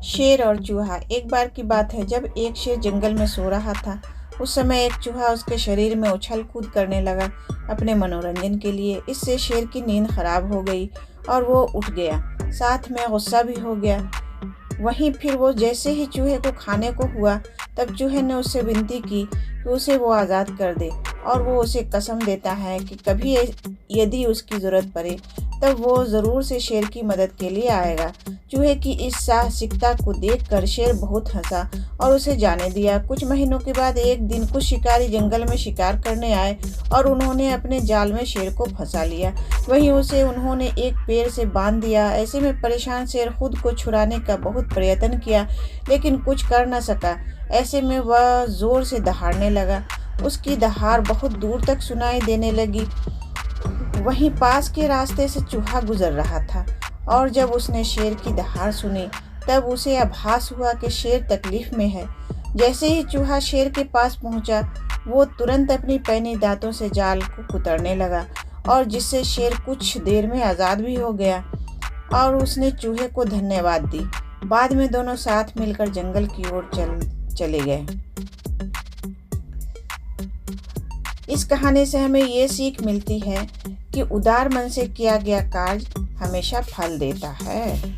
शेर और चूहा। एक बार की बात है जब एक शेर जंगल में सो रहा था। उस समय एक चूहा उसके शरीर में उछल कूद करने लगा अपने मनोरंजन के लिए। इससे शेर की नींद खराब हो गई और वो उठ गया, साथ में गुस्सा भी हो गया। वहीं फिर वो जैसे ही चूहे को खाने को हुआ, तब चूहे ने उससे विनती की कि उसे वो आज़ाद कर दे, और वो उसे कसम देता है कि कभी यदि उसकी ज़रूरत पड़े तब वो ज़रूर से शेर की मदद के लिए आएगा। चूहे की इस साहसिकता को देखकर शेर बहुत हंसा और उसे जाने दिया। कुछ महीनों के बाद एक दिन कुछ शिकारी जंगल में शिकार करने आए और उन्होंने अपने जाल में शेर को फंसा लिया। वहीं उसे उन्होंने एक पेड़ से बांध दिया। ऐसे में परेशान शेर खुद को छुड़ाने का बहुत प्रयत्न किया, लेकिन कुछ कर न सका। ऐसे में वह जोर से दहाड़ने लगा। उसकी दहाड़ बहुत दूर तक सुनाई देने लगी। वहीं पास के रास्ते से चूहा गुजर रहा था, और जब उसने शेर की दहाड़ सुनी तब उसे आभास हुआ कि शेर तकलीफ में है। जैसे ही चूहा शेर के पास पहुंचा, वो तुरंत अपनी पैनी दांतों से जाल को कुतरने लगा, और जिससे शेर कुछ देर में आज़ाद भी हो गया और उसने चूहे को धन्यवाद दी। बाद में दोनों साथ मिलकर जंगल की ओर चले गए। इस कहानी से हमें ये सीख मिलती है कि उदार मन से किया गया कार्य हमेशा फल देता है।